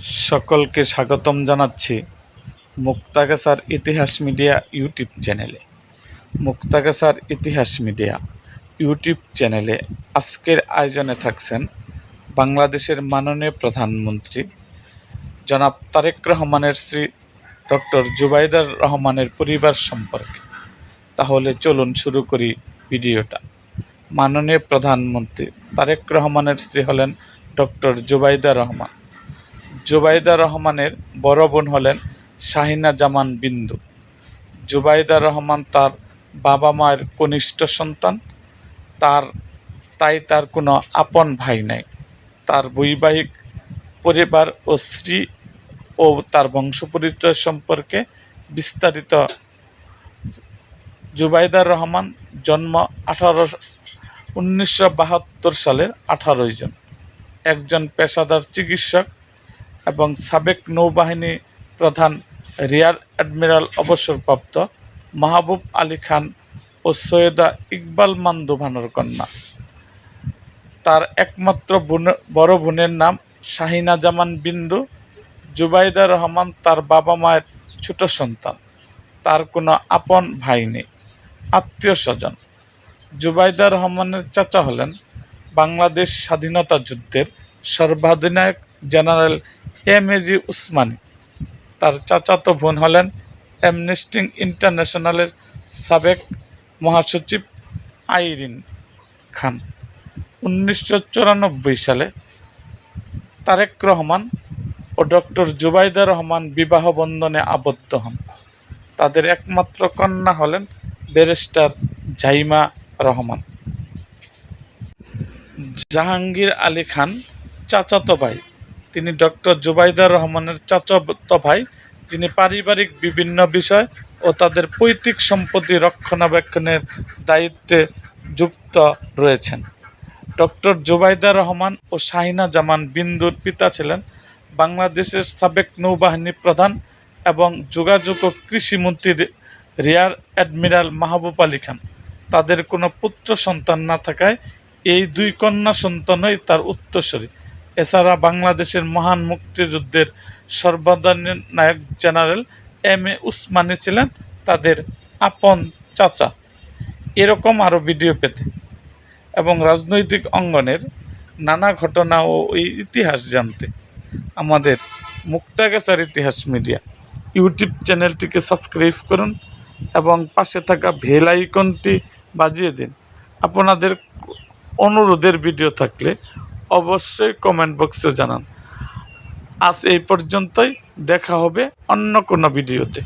সকলকে স্বাগতম জানাচ্ছি মুক্তাগাছার ইতিহাস মিডিয়া ইউটিউব চ্যানেলে। মুক্তাগাছার ইতিহাস মিডিয়া ইউটিউব চ্যানেলে আজকের আয়োজনে থাকছেন বাংলাদেশের মাননীয় প্রধানমন্ত্রী জনাব তারেক রহমানের স্ত্রী ডক্টর জুবাইদার রহমানের পরিবার সম্পর্কে। তাহলে চলুন শুরু করি ভিডিওটা। মাননীয় প্রধানমন্ত্রী তারেক রহমানের স্ত্রী হলেন ডক্টর জুবাইদা রহমান। জুবাইদা রহমানের বড় বোন হলেন শাহিনা জামান বিন্দু। জুবাইদা রহমান তার বাবা মায়ের কনিষ্ঠ সন্তান, তার কোনো আপন ভাই নাই। তার বৈবাহিক পরিবার ও স্ত্রী ও তার বংশপরিচয় সম্পর্কে বিস্তারিত। জুবাইদা রহমান জন্ম 1972 সালের 18 জুন। একজন পেশাদার চিকিৎসক এবং সাবেক নৌবাহিনী প্রধান রিয়ার অ্যাডমিরাল অবসরপ্রাপ্ত মাহবুব আলী খান ও সৈয়দা ইকবাল মান্দুভানোর কন্যা। তার একমাত্র বড় বোনের নাম শাহিনা জামান বিন্দু। জুবাইদা রহমান তার বাবা মায়ের ছোট সন্তান। তার কোনো আপন ভাই নেই, আত্মীয় স্বজন। জুবাইদা রহমানের চাচা হলেন বাংলাদেশ স্বাধীনতা যুদ্ধের সর্বাধিনায়ক জেনারেল এম.এ.জি. উসমানী। তার চাচাতো বোন হলেন অ্যামনেস্টি ইন্টারন্যাশনালের সাবেক মহাসচিব আইরিন খান। 1994 সালে তারেক রহমান ও ডক্টর জুবাইদা রহমান বিবাহ বন্ধনে আবদ্ধ হন। তাদের একমাত্র কন্যা হলেন ব্যারিস্টার জাইমা রহমান। জাহাঙ্গীর আলী খান চাচাতো ভাই। তিনি ডক্টর জুবাইদা রহমানের চাচাতো ভাই, যিনি পারিবারিক বিভিন্ন বিষয় ও তাদের পৈতৃক সম্পত্তি রক্ষণাবেক্ষণের দায়িত্বে যুক্ত রয়েছেন। ডক্টর জুবাইদা রহমান ও শাহিনা জামান বিন্দুর পিতা ছিলেন বাংলাদেশের সাবেক নৌবাহিনী প্রধান এবং যোগাযোগ ও কৃষিমন্ত্রী রিয়ার অ্যাডমিরাল মাহবুব আলী খান। তাদের কোনো পুত্র সন্তান না থাকায় এই দুই কন্যা সন্তানই তার উত্তরসূরি। এছাড়া বাংলাদেশের মহান মুক্তিযুদ্ধের সর্বাধিনায়ক জেনারেল এম.এ. উসমানী ছিলেন তাদের আপন চাচা। এরকম আরও ভিডিও পেতে এবং রাজনৈতিক অঙ্গনের নানা ঘটনা ও ইতিহাস জানতে আমাদের মুক্তাগাছার ইতিহাস মিডিয়া ইউটিউব চ্যানেলটিকে সাবস্ক্রাইব করুন এবং পাশে থাকা বেল আইকনটি বাজিয়ে দিন। আপনাদের অনুরোধের ভিডিও থাকলে অবশ্যই কমেন্ট বক্সে জানান। আজ এই পর্যন্তই, দেখা হবে অন্য কোনো ভিডিওতে।